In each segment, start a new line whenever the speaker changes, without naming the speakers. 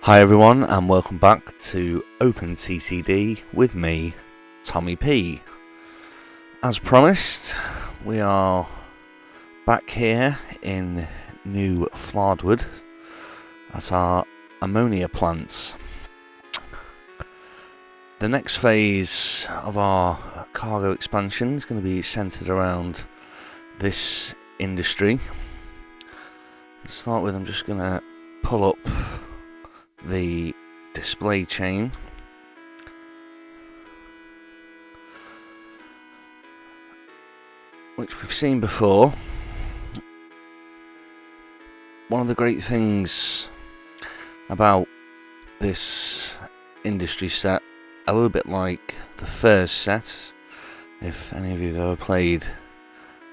Hi everyone, and welcome back to OpenTTD with me, Tommy P. As promised, we are back here in new Flardwood at our ammonia plants. The next phase of our cargo expansion is going to be centered around this industry. To start with, I'm just going to pull up the display chain. Which we've seen before. One of the great things about this industry set, a little bit like the first set, if any of you have ever played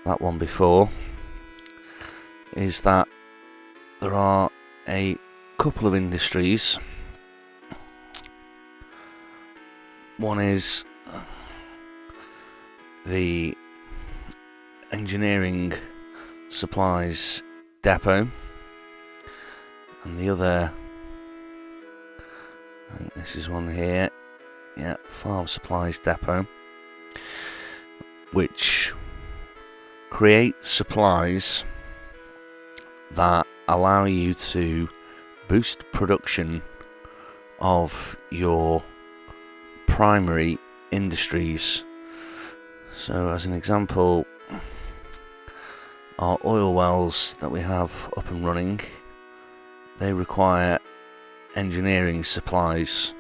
that one before, is that there are a couple of industries. One is the engineering supplies depot, and the other, I think this is one here, farm supplies depot, which create supplies that allow you to boost production of your primary industries. So as an example, our oil wells that we have up and running, they require engineering supplies,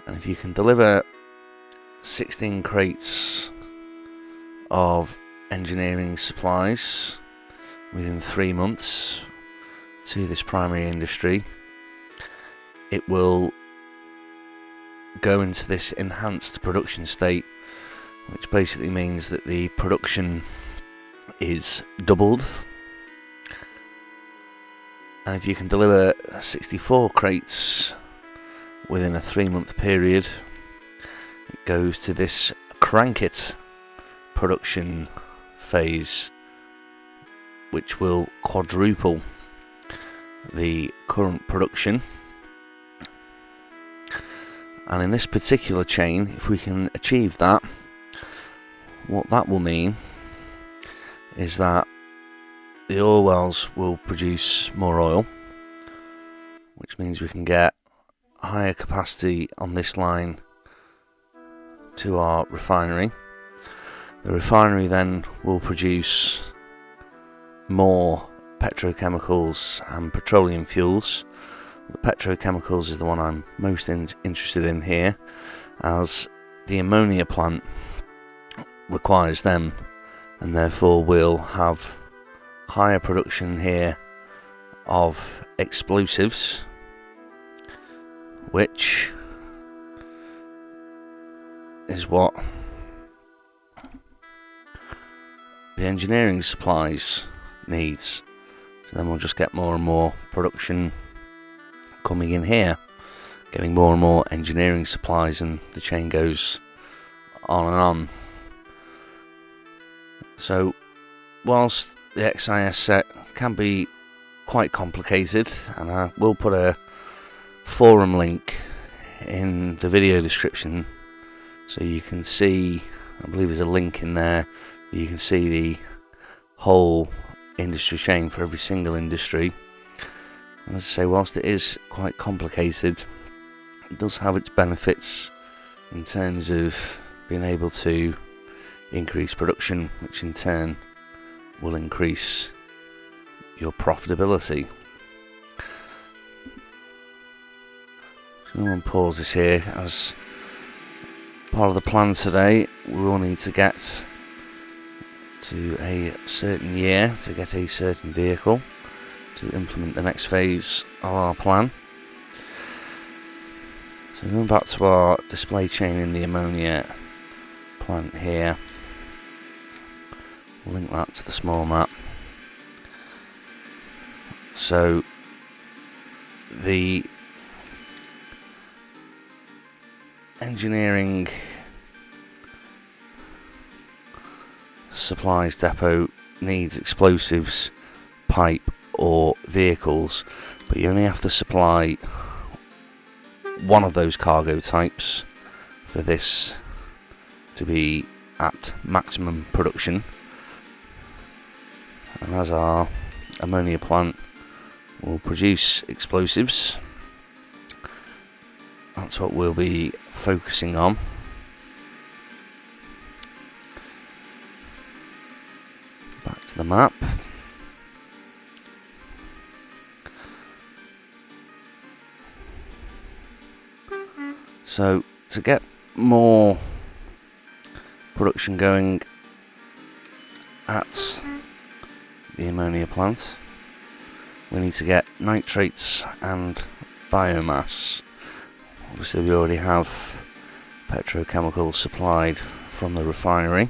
and if you can deliver 16 crates of engineering supplies within 3 months to this primary industry, it will go into this enhanced production state, which basically means that the production is doubled. And if you can deliver 64 crates within a 3-month period, it goes to this crank it production phase, which will quadruple the current production. And in this particular chain, if we can achieve that, what that will mean is that the oil wells will produce more oil, which means we can get higher capacity on this line to our refinery. The refinery then will produce more petrochemicals and petroleum fuels. The petrochemicals is the one I'm most interested in here, as the ammonia plant requires them, and therefore we'll have higher production here of explosives, which is what the engineering supplies needs. So then we'll just get more and more production coming in here, getting more and more engineering supplies, and the chain goes on and on. So whilst the XIS set can be quite complicated, and I will put a forum link in the video description so you can see, I believe there's a link in there, you can see the whole industry chain for every single industry. And as I say, whilst it is quite complicated, it does have its benefits in terms of being able to increase production, which in turn will increase your profitability. So I'm going to pause this here, as part of the plan today we will need to get to a certain year to get a certain vehicle to implement the next phase of our plan. So going back to our display chain in the ammonia plant here, we'll link that to the small map. So the engineering supplies depot needs explosives, pipe or vehicles, but you only have to supply one of those cargo types for this to be at maximum production. And as our ammonia plant will produce explosives, that's what we'll be focusing on. Back to the map. So to get more production going at the ammonia plant, we need to get nitrates and biomass. Obviously we already have petrochemicals supplied from the refinery.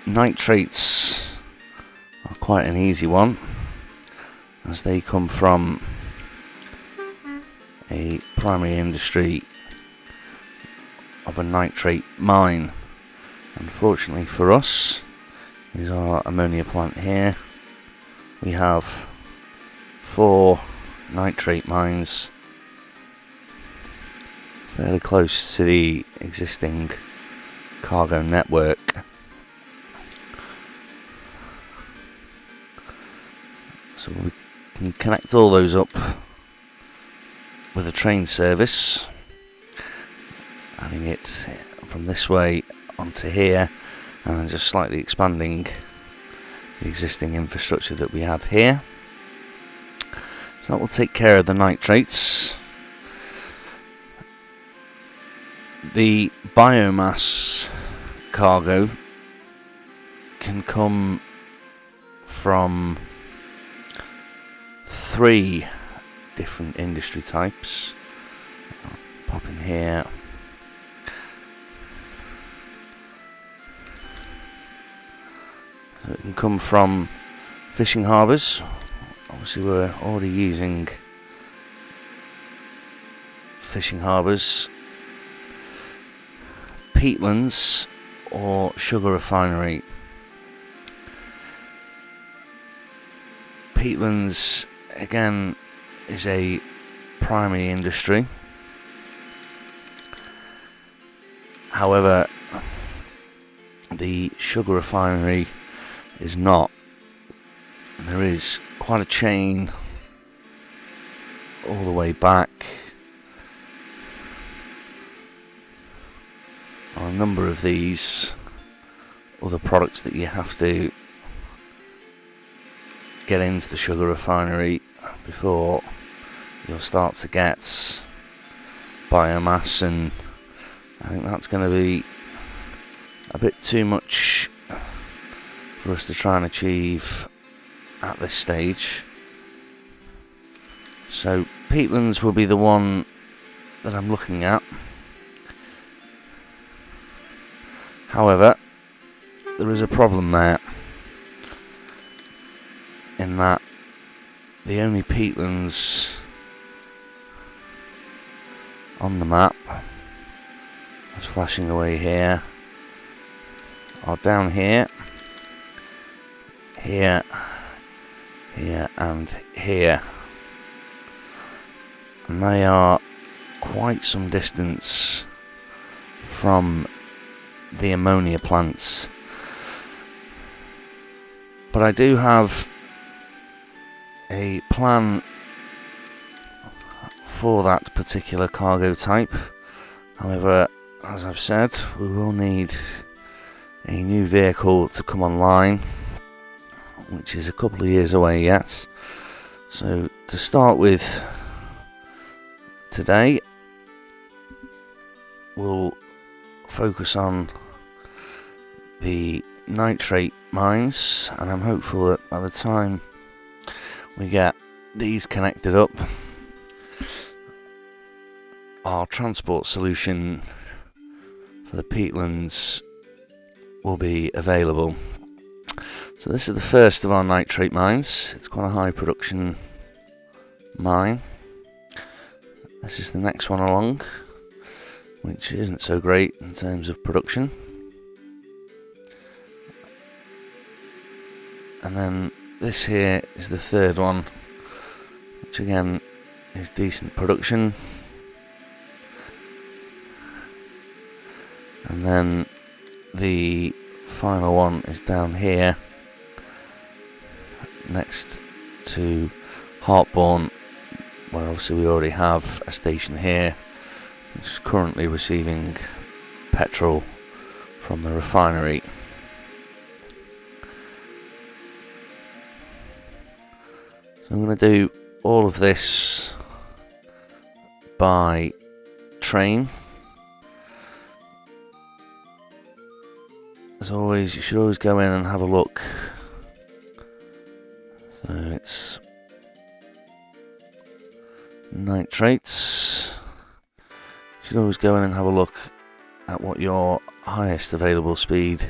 Nitrates are quite an easy one, as they come from a primary industry of a nitrate mine. Unfortunately for us, is our ammonia plant here. We have 4 nitrate mines fairly close to the existing cargo network. So we can connect all those up with a train service, adding it from this way onto here, and then just slightly expanding the existing infrastructure that we had here. So that will take care of the nitrates. The biomass cargo can come from 3 different industry types. I'll pop in here. So it can come from fishing harbours. Obviously we're already using fishing harbours, peatlands or sugar refinery. Peatlands again is a primary industry. However, the sugar refinery is not. There is quite a chain all the way back on a number of these other products that you have to get into the sugar refinery before you'll start to get biomass, and I think that's going to be a bit too much for us to try and achieve at this stage. So peatlands will be the one that I'm looking at. However, there is a problem there, in that the only peatlands on the map, that's flashing away here, are down here, here, here and here, and they are quite some distance from the ammonia plants. But I do have a plan for that particular cargo type. However, as I've said, we will need a new vehicle to come online, which is a couple of years away yet. So to start with today, we'll focus on the nitrate mines, and I'm hopeful that by the time we get these connected up, our transport solution for the peatlands will be available. So this is the first of our nitrate mines. It's quite a high production mine. This is the next one along, which isn't so great in terms of production. And then this here is the third one which again is decent production. And then the final one is down here next to Heartbourne, where obviously we already have a station here which is currently receiving petrol from the refinery. So I'm going to do all of this by train. As always, you should always go in and have a look. So it's nitrates. You should always go in and have a look at what your highest available speed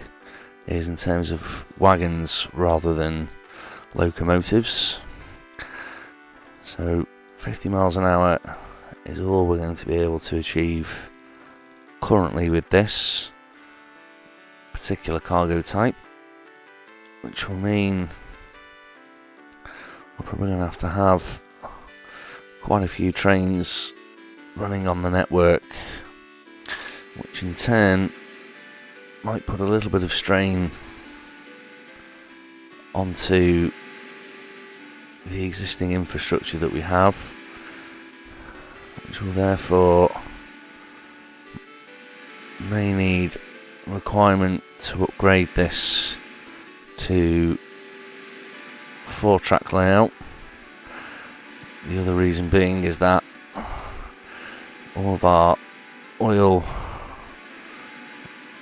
is in terms of wagons rather than locomotives. So 50 miles an hour is all we're going to be able to achieve currently with this particular cargo type, which will mean we're probably going to have quite a few trains running on the network, which in turn might put a little bit of strain onto the existing infrastructure that we have, which will therefore may need requirement to upgrade this to 4-track layout. The other reason being is that all of our oil,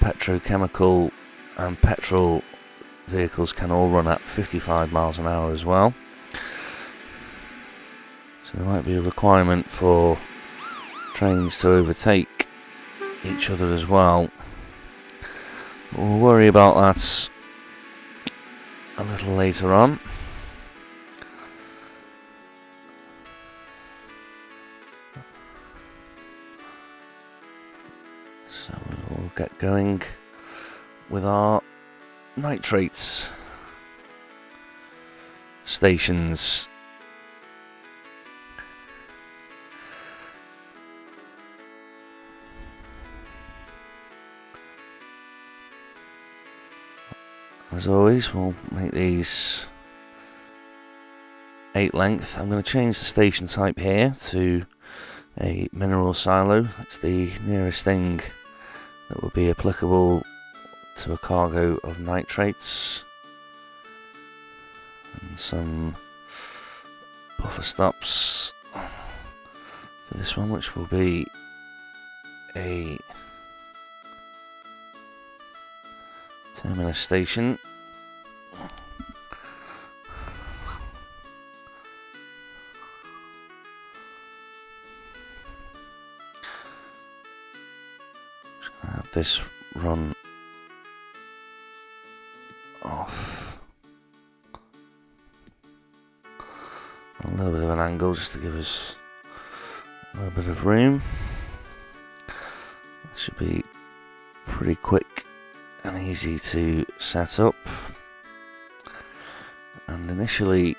petrochemical and petrol vehicles can all run at 55 miles an hour as well. So there might be a requirement for trains to overtake each other as well. But we'll worry about that a little later on. So we'll get going with our nitrates stations. As always, we'll make these 8 length. I'm going to change the station type here to a mineral silo. It's the nearest thing that would be applicable to a cargo of nitrates. And some buffer stops for this one, which will be a terminus station. Just gonna have this run off a little bit of an angle just to give us a little bit of room. This should be pretty quick and easy to set up. And initially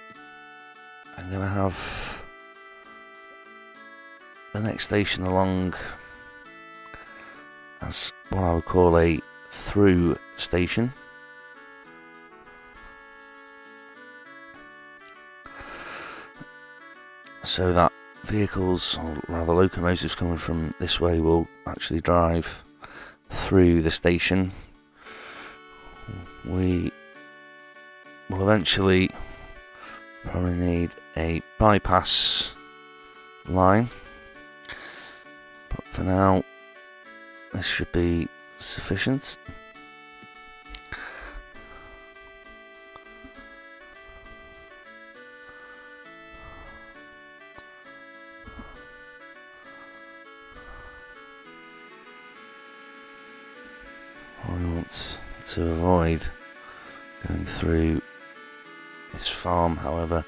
I'm going to have the next station along as what I would call a through station. So that vehicles, or rather locomotives coming from this way, will actually drive through the station. We will eventually probably need a bypass line, but for now this should be sufficient. What we want to avoid going through this farm, however,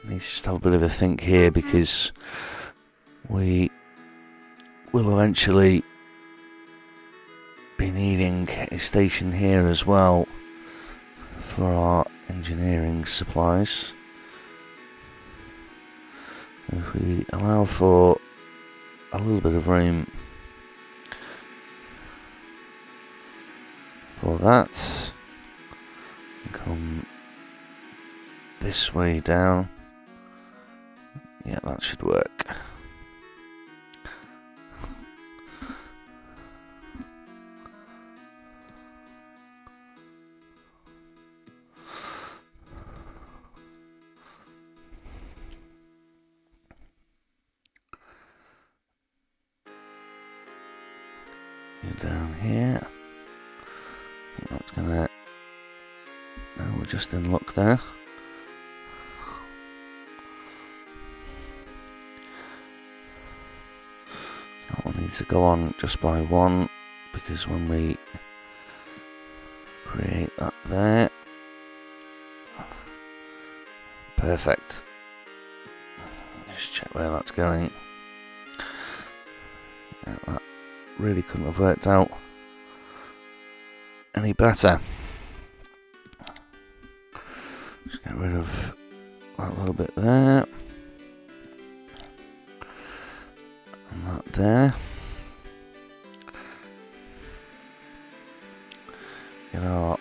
needs to just have a bit of a think here, because we will eventually be needing a station here as well for our engineering supplies. If we allow for a little bit of room for that, come this way down. Yeah, that should work. Down here. I think that's gonna... No, we're just in luck there. That one needs to go on just by one, because when we create that there... Perfect. Just check where that's going. Yeah, that really couldn't have worked out any better. Just get rid of that little bit there. And that there. Get our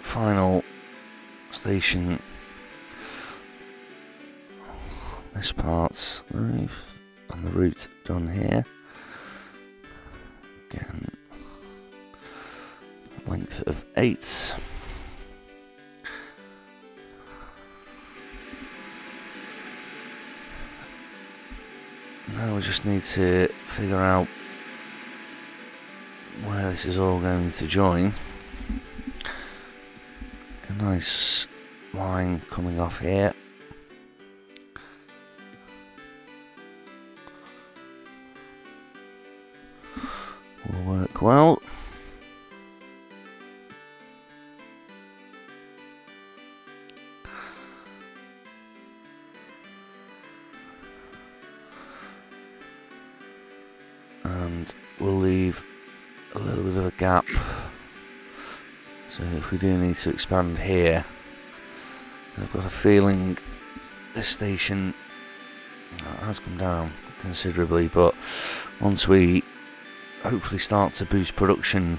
final station. This part's the roof and the root done here. Again, length of 8. Now we just need to figure out where this is all going to join. A nice line coming off here. Will work well. And we'll leave a little bit of a gap so that if we do need to expand here, I've got a feeling this station has come down considerably, but once we hopefully start to boost production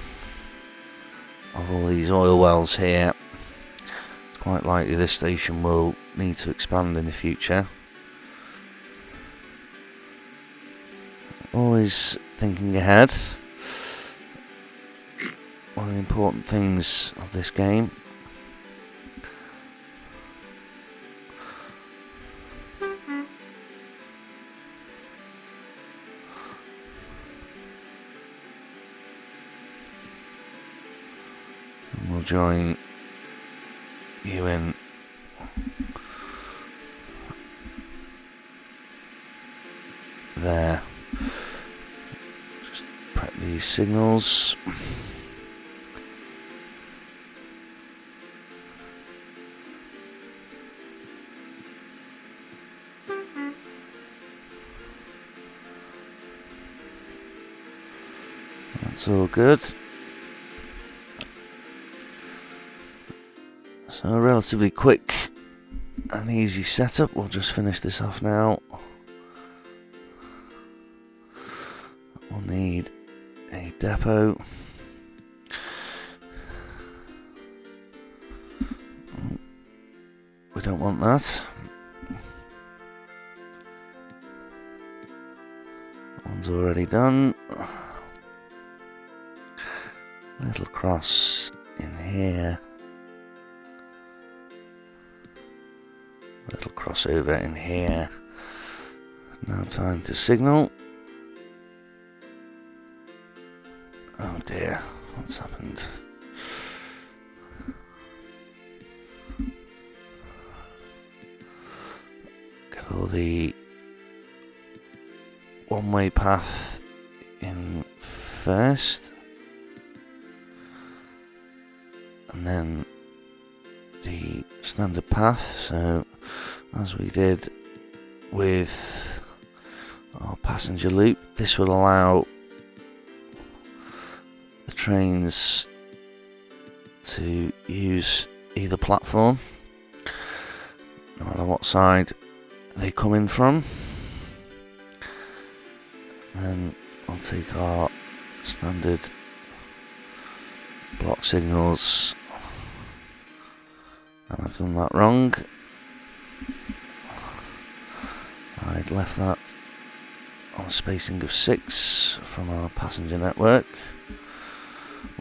of all these oil wells here, it's quite likely this station will need to expand in the future. Always thinking ahead. One of the important things of this game. And we'll join you in there. Just prep these signals. That's all good. So a relatively quick and easy setup. We'll just finish this off now. We'll need a depot. We don't want that. One's already done. Little cross in here. Little crossover in here. Now time to signal. Oh dear, what's happened? Get all the one-way path in first, and then the standard path. So as we did with our passenger loop, this will allow the trains to use either platform, no matter what side they come in from. Then I'll take our standard block signals, and I've done that wrong. I'd left that on a spacing of 6 from our passenger network.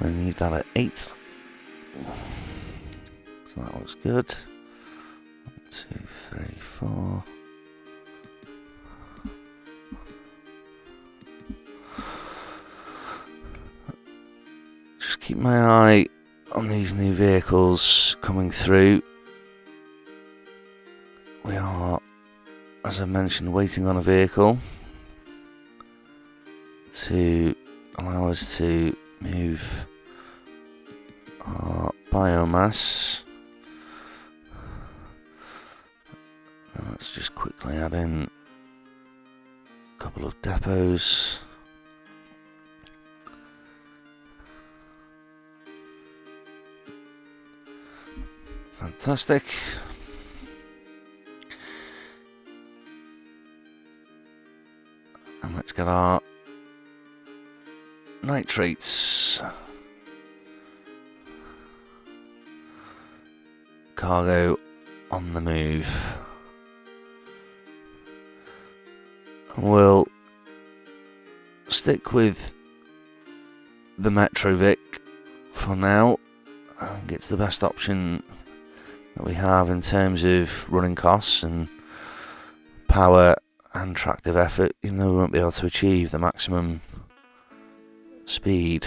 We need that at 8. So that looks good. 1, 2, 3, 4. Just keep my eye on these new vehicles coming through. We are, as I mentioned, waiting on a vehicle to allow us to move our biomass. And let's just quickly add in a couple of depots. Fantastic. And let's get our nitrates cargo on the move. We'll stick with the Metrovic for now. I think it's the best option that we have in terms of running costs and power and tractive effort, even though we won't be able to achieve the maximum speed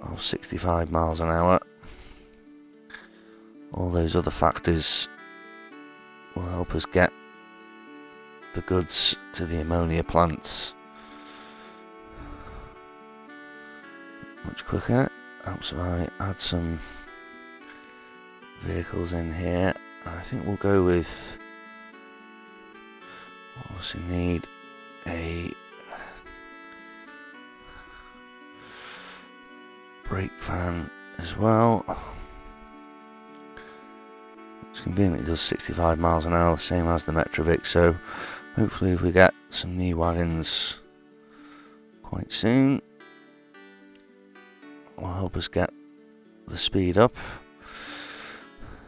of 65 miles an hour. All those other factors will help us get the goods to the ammonia plants much quicker. Helps if I add some vehicles in here. I think we'll go with, obviously need a brake fan as well. It's convenient, it does 65 miles an hour, the same as the Metrovic, so hopefully if we get some new wagons quite soon, will help us get the speed up.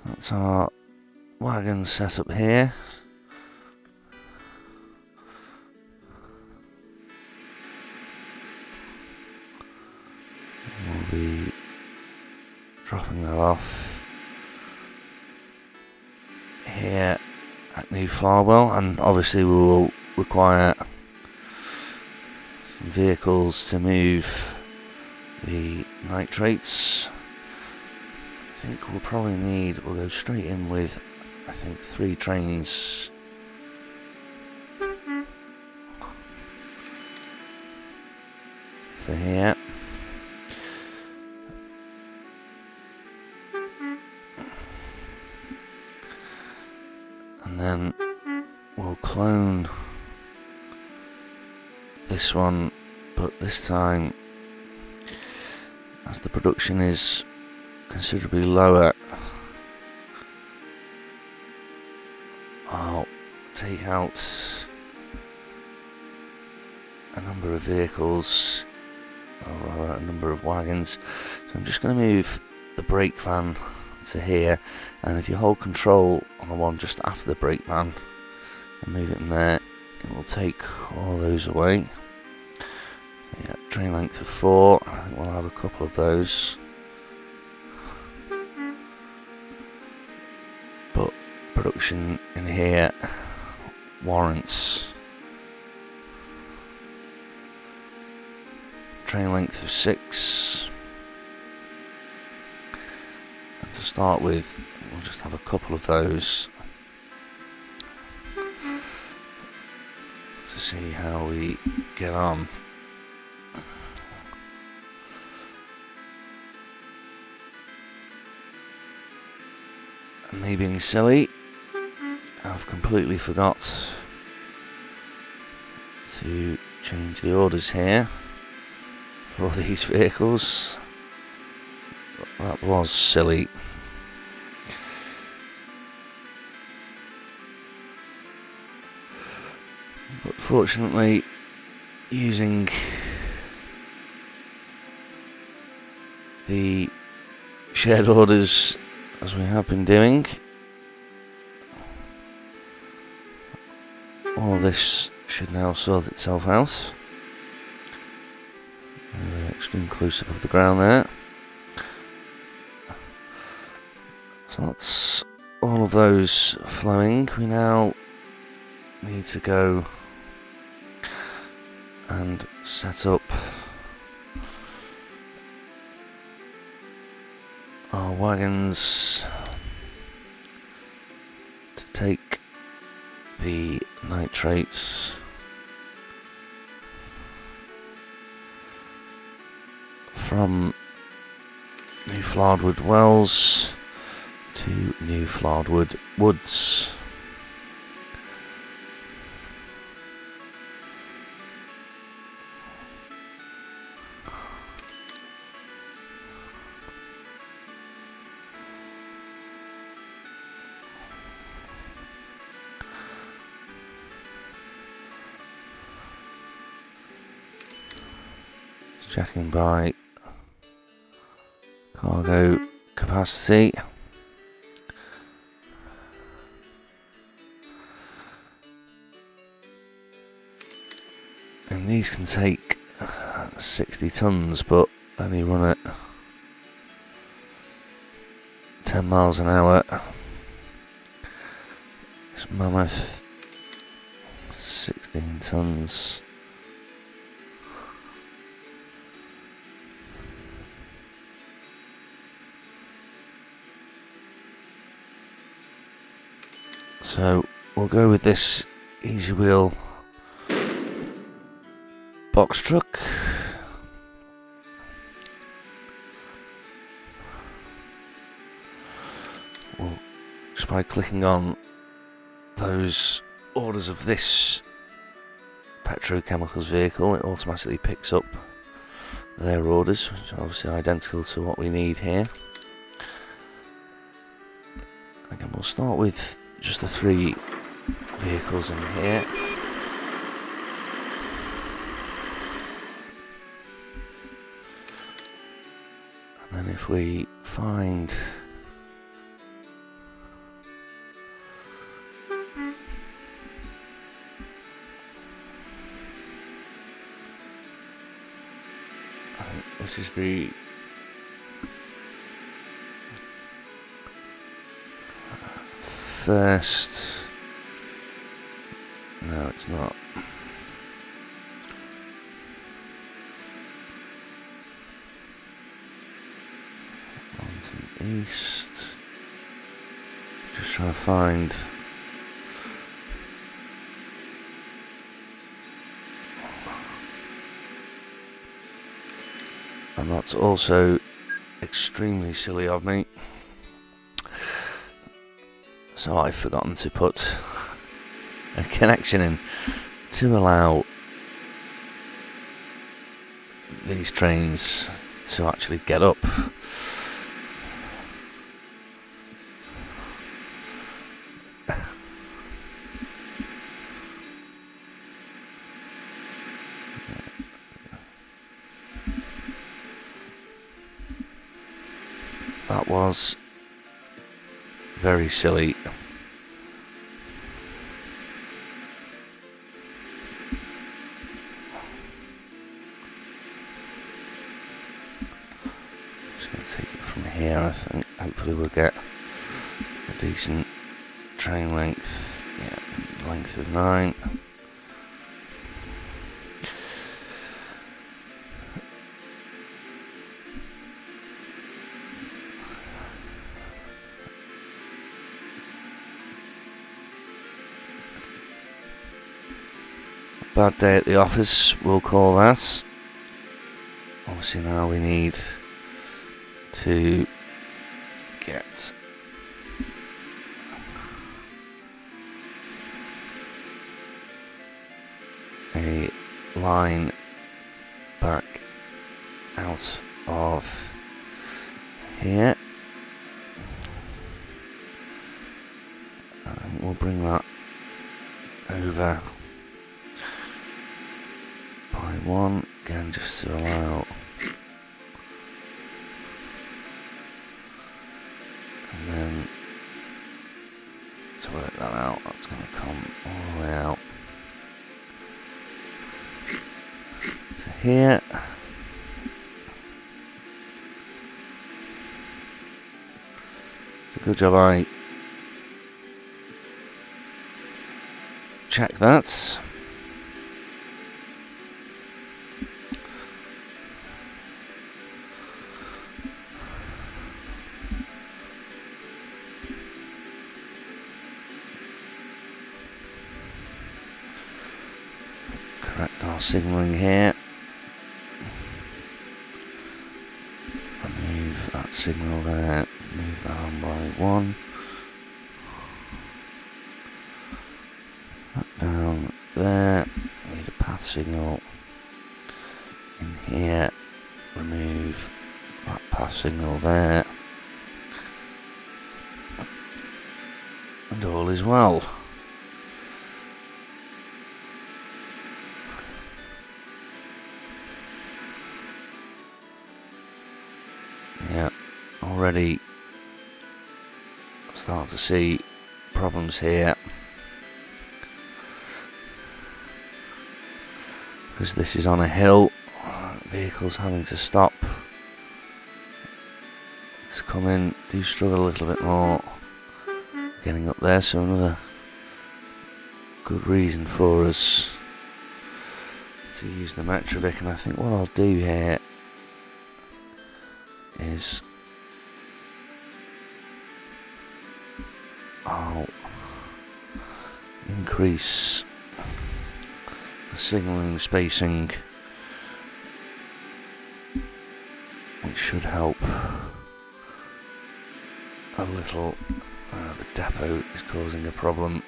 That's our wagon set up here. We'll be dropping that off here at New Flardwood, and obviously we will require some vehicles to move the nitrates. I think we'll probably need, we'll go straight in with, I think, 3 trains for here. And then we'll clone this one, but this time, as the production is considerably lower, I'll take out a number of vehicles, or rather a number of wagons. So I'm just going to move the brake van to here, and if you hold control on the one just after the brake van and move it in there, it will take all those away. Yeah, train length of 4, I think we'll have a couple of those. But production in here warrants train length of 6. And to start with, we'll just have a couple of those to see how we get on. And me being silly, I've completely forgot to change the orders here for these vehicles. That was silly. But fortunately, using the shared orders as we have been doing, all of this should now sort itself out. Extreme close-up of the ground there. So that's all of those flowing. We now need to go and set up our wagons to take the nitrates from New Flardwood wells to New Flardwood woods. Checking by cargo capacity. And these can take 60 tons, but only run at 10 miles an hour. This mammoth, 16 tons. So we'll go with this easy wheel box truck. Well, just by clicking on those orders of this petrochemicals vehicle, it automatically picks up their orders, which are obviously identical to what we need here. Again, we'll start with just the 3 vehicles in here. And then if we find I think this is the first. No, it's not. Mountain East. Just trying to find. And that's also extremely silly of me. So I've forgotten to put a connection in to allow these trains to actually get up. That was very silly. Just going to take it from here, I think. Hopefully we'll get a decent train length. Yeah, length of 9. Bad day at the office, we'll call that. Obviously now we need to get a line back out of here. I think we'll bring that over by 1, again just to allow. And then to work that out, that's going to come all the way out to here. It's a good job I check that. Correct our signalling here. Remove that signal there. Move that on by 1. That down there. We need a path signal in here. Remove that path signal there. And all is well. Yeah, already start to see problems here. Because this is on a hill, vehicles having to stop to come in do struggle a little bit more getting up there, so another good reason for us to use the Metrovic. And I think what I'll do here is I'll increase the signalling spacing, which should help a little. The depot is causing a problem.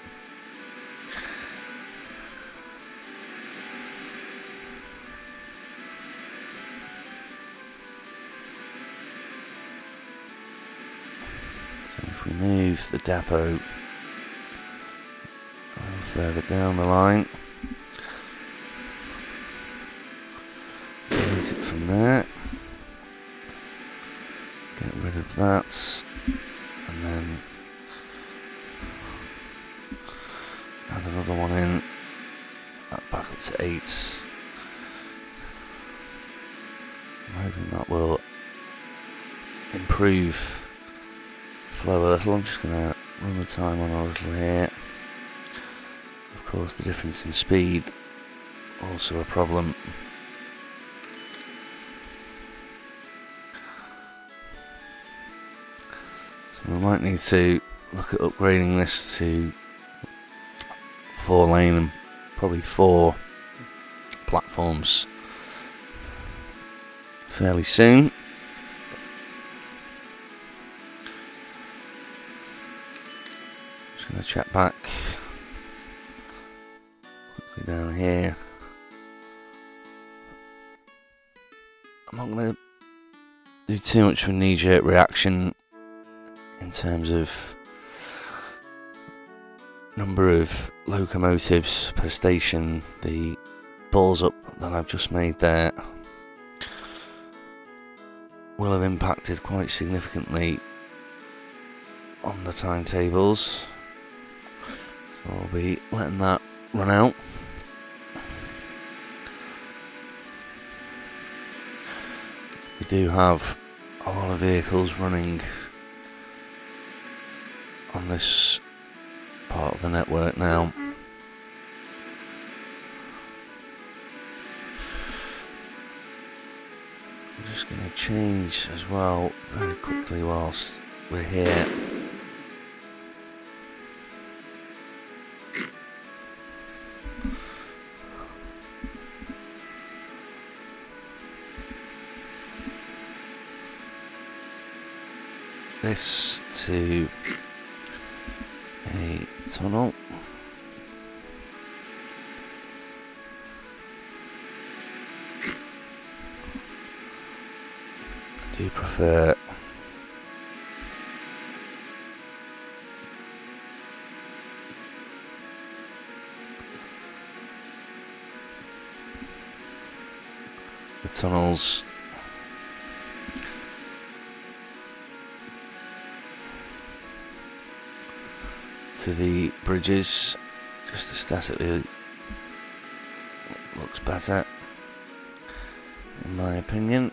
So if we move the depot a little further down the line, delete it from there, get rid of that, and then add another one in, that back up to 8. I'm hoping that will improve flow a little. I'm just going to run the time on a little here. Of course, the difference in speed, also a problem. So we might need to look at upgrading this to 4 lane and probably 4 platforms fairly soon. Just going to check back quickly down here. I'm not going to do too much of a knee-jerk reaction in terms of number of locomotives per station. The balls up that I've just made there will have impacted quite significantly on the timetables, so I'll be letting that run out. We do have a lot of vehicles running on this part of the network now. I'm just going to change as well very quickly whilst we're here. This to a tunnel. I do prefer the tunnels to the bridges. Just aesthetically looks better, in my opinion.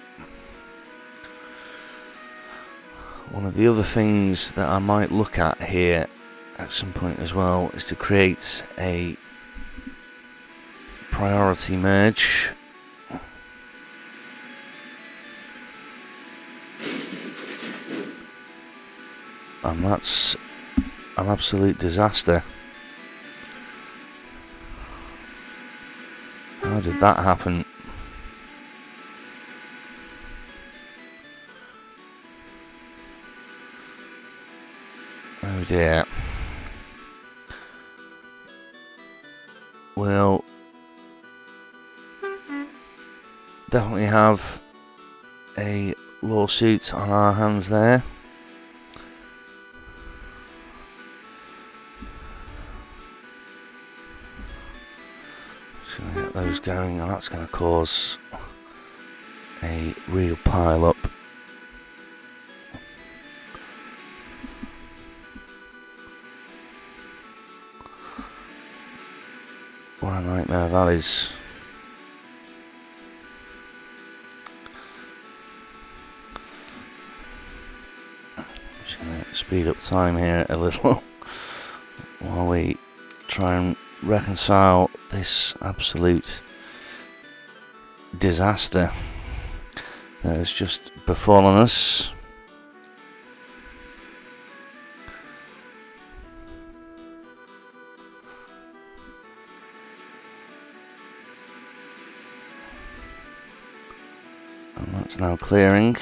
One of the other things that I might look at here at some point as well is to create a priority merge. And that's an absolute disaster. How did that happen? Oh dear. We'll definitely have a lawsuit on our hands there. Just gonna get those going, and that's gonna cause a real pile up. What a nightmare that is. Just gonna speed up time here a little while we try and reconcile this absolute disaster that has just befallen us. And that's now clearing.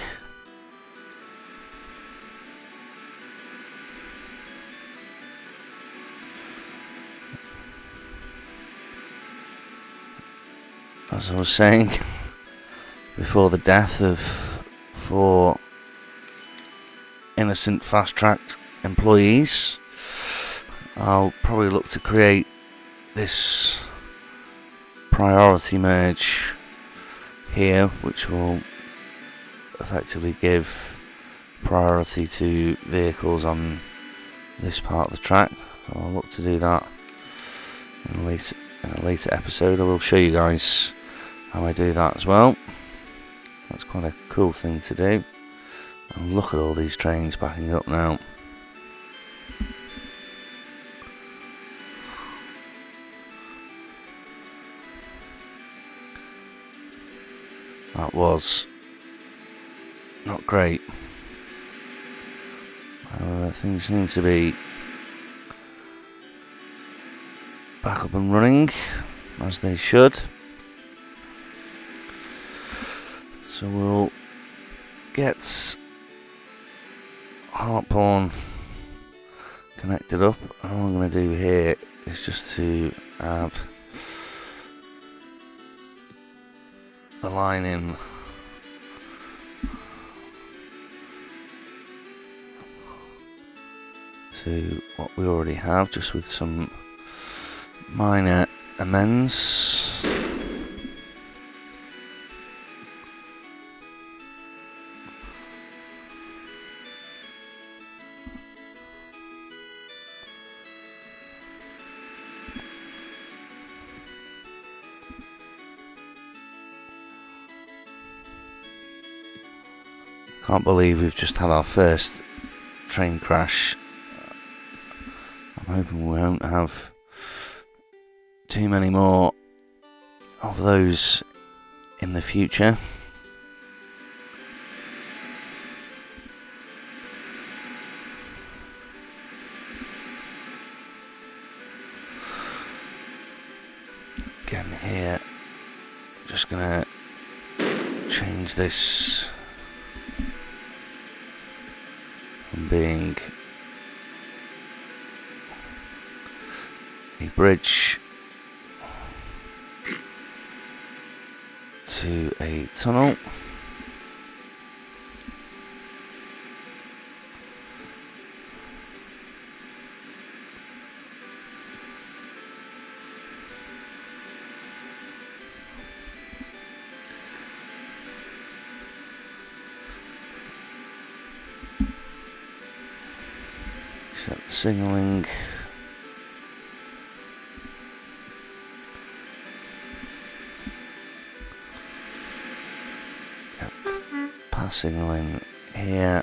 As I was saying, before the death of 4 innocent fast-track employees, I'll probably look to create this priority merge here, which will effectively give priority to vehicles on this part of the track. I'll look to do that in a later episode. I will show you guys how I do that as well. That's quite a cool thing to do. And look at all these trains backing up now. That was not great. However, things seem to be back up and running as they should. So we'll get Hartbourne connected up, and all I'm going to do here is just to add the line in to what we already have, just with some minor amends. Can't believe we've just had our first train crash. I'm hoping we won't have too many more of those in the future. Again here, just gonna change this from being a bridge to a tunnel. signalling. Pass signalling here.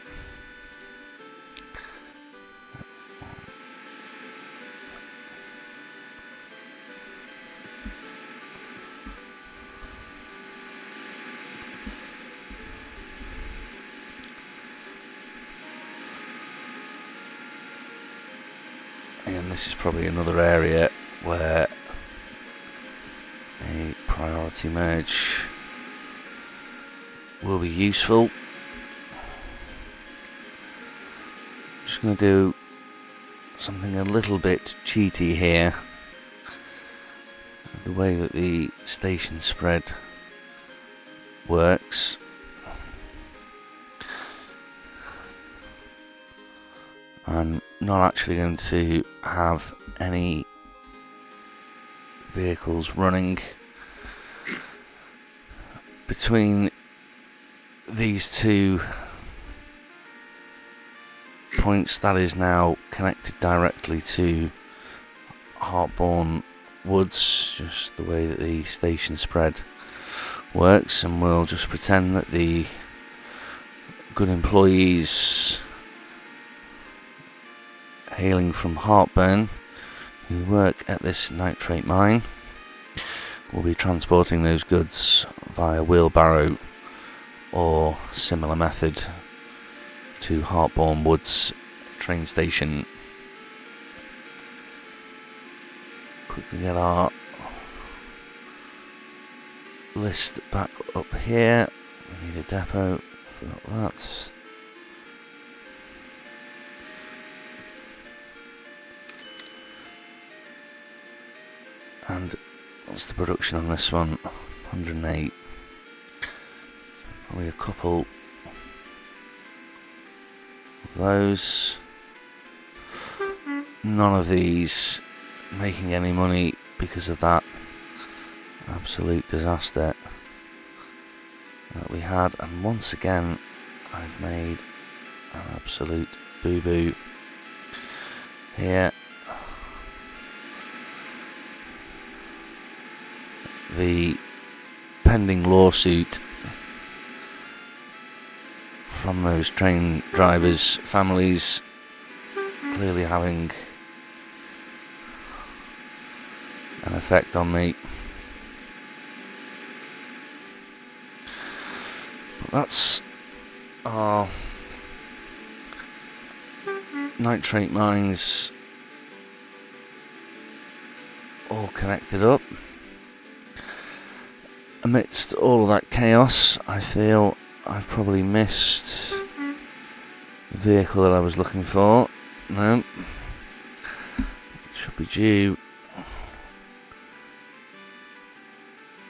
And this is probably another area where a priority merge will be useful. Just going to do something a little bit cheaty here. The way that the station spread works. I'm not actually going to have any vehicles running between these two points. That is now connected directly to Hartbourne Woods, just the way that the station spread works, and we'll just pretend that the good employees hailing from Hartbourne who work at this nitrate mine will be transporting those goods via wheelbarrow or similar method to Hartbourne Woods train station. Quickly get our list back up here. We need a depot, forgot that. And what's the production on this one? 108. Probably a couple of those. None of these making any money because of that absolute disaster that we had. And once again, I've made an absolute boo-boo here. The pending lawsuit from those train drivers' families clearly having an effect on me. But that's our nitrate mines all connected up. Amidst all of that chaos, I feel I've probably missed the vehicle that I was looking for. No. It should be due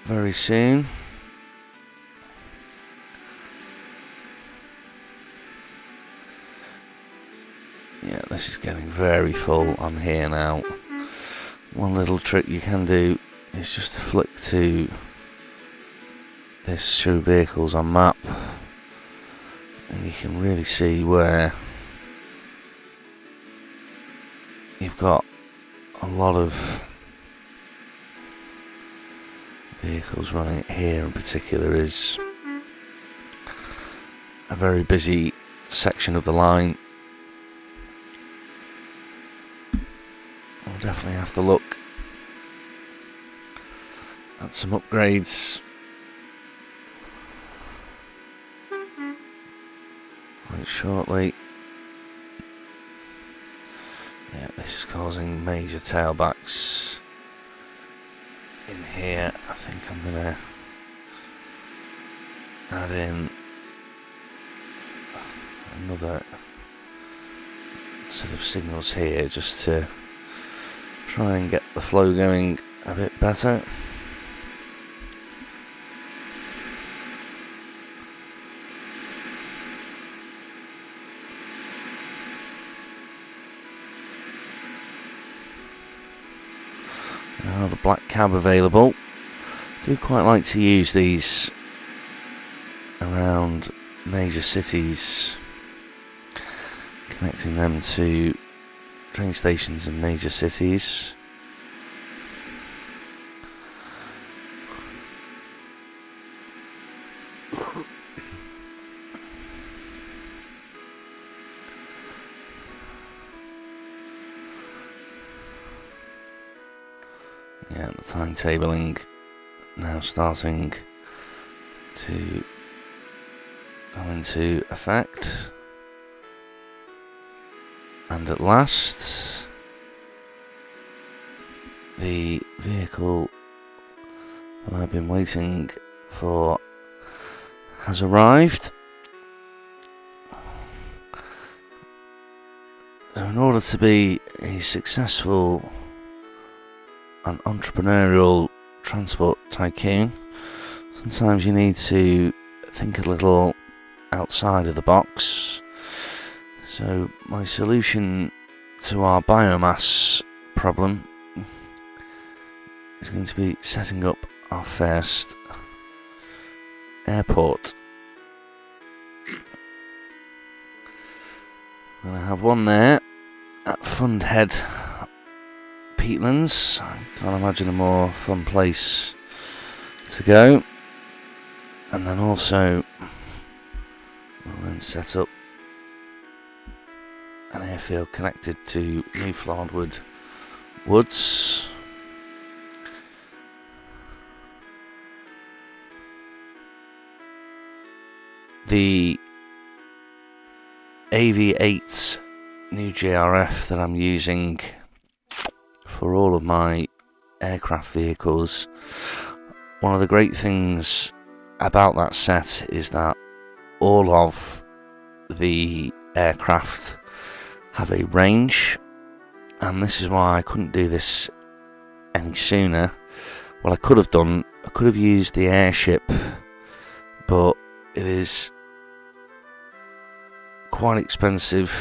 very soon. Yeah, this is getting very full on here now. One little trick you can do is just to flick to this show vehicles on map, and you can really see where you've got a lot of vehicles running. Here in particular is a very busy section of the line. I'll definitely have to look at some upgrades quite shortly. Yeah, this is causing major tailbacks in here. I think I'm gonna add in another set of signals here just to try and get the flow going a bit better. I have a black cab available. Do quite like to use these around major cities, connecting them to train stations in major cities. Yeah, the timetabling now starting to go into effect. And at last, the vehicle that I've been waiting for has arrived. So in order to be a successful and entrepreneurial transport tycoon, sometimes you need to think a little outside of the box. So my solution to our biomass problem is going to be setting up our first airport. I'm going to have one there at Fundhead, Peatlands. I can't imagine a more fun place to go. And then also we'll then set up an airfield connected to New Flardwood Woods. The AV8 new JRF that I'm using for all of my aircraft vehicles, one of the great things about that set is that all of the aircraft have a range, and this is why I couldn't do this any sooner. Well, I could have used the airship, but it is quite expensive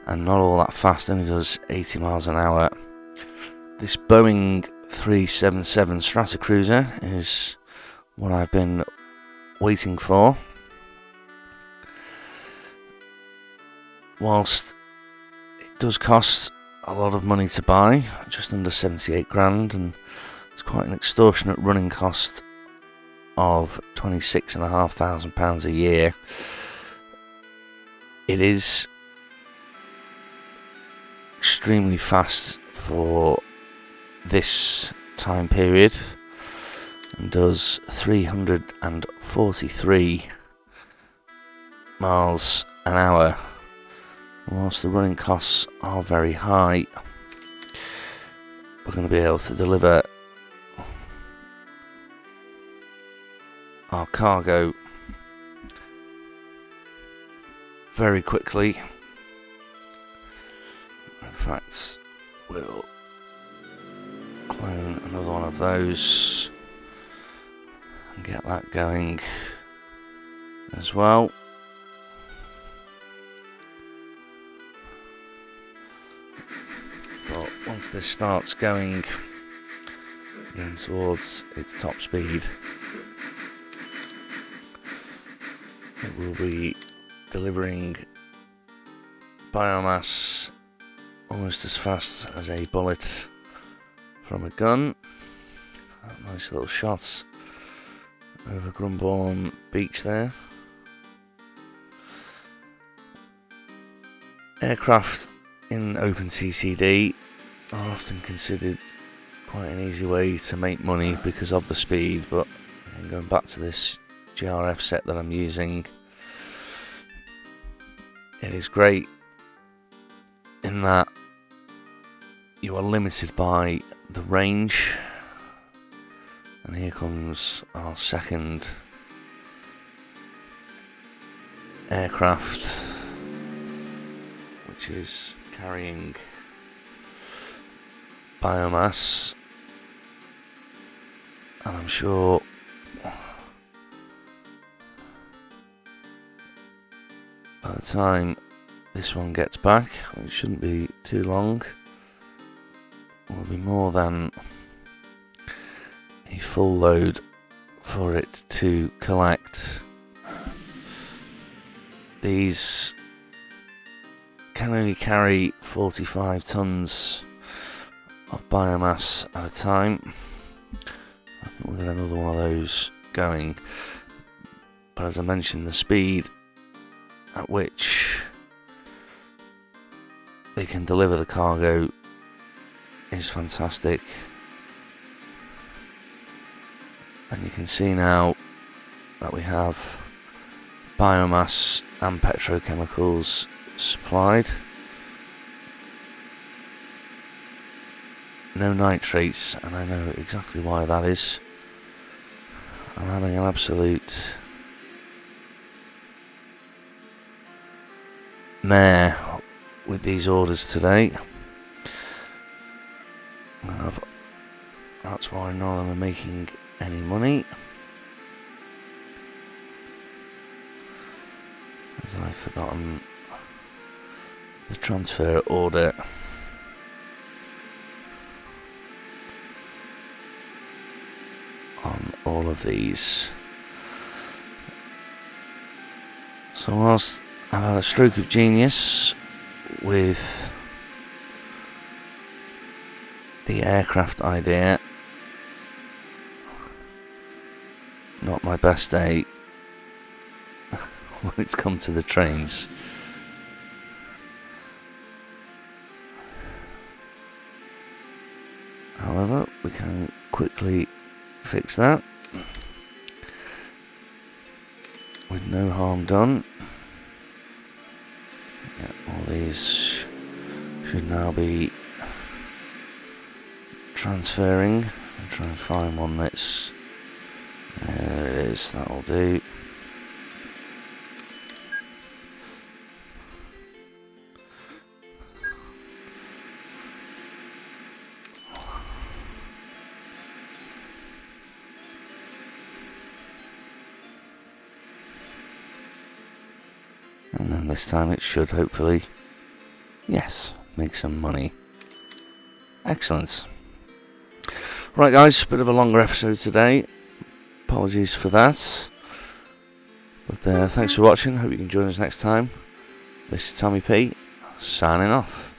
and not all that fast, only does 80 miles an hour. This Boeing 377 Stratocruiser is what I've been waiting for. Whilst it does cost a lot of money to buy, just under 78 grand, and it's quite an extortionate running cost of £26,500 a year, it is extremely fast for this time period and does 343 miles an hour. Whilst the running costs are very high, we're going to be able to deliver our cargo very quickly. In fact, we'll clone another one of those and get that going as well. But once this starts going in towards its top speed, it will be delivering biomass almost as fast as a bullet from a gun. Nice little shots over Grumbourne Beach there. Aircraft in OpenTTD are often considered quite an easy way to make money because of the speed, but going back to this GRF set that I'm using, it is great in that you are limited by the range. And here comes our second aircraft, which is carrying biomass, and I'm sure by the time this one gets back, which shouldn't be too long, will be more than a full load for it to collect. These can only carry 45 tons of biomass at a time. I think we'll get another one of those going. But as I mentioned, the speed at which they can deliver the cargo is fantastic. And you can see now that we have biomass and petrochemicals supplied. No nitrates, and I know exactly why that is. I'm having an absolute mare with these orders today. That's why none of them are making any money, as I've forgotten the transfer order. On all of these. So whilst I've had a stroke of genius with the aircraft idea, not my best day when it's come to the trains. However, we can quickly fix that with no harm done. Yeah, all these should now be transferring. I'll try and find one that's, there it is, that'll do. And then this time it should hopefully, yes, make some money. Excellent. Right guys, bit of a longer episode today. Apologies for that. But thanks for watching. Hope you can join us next time. This is Tommy P, signing off.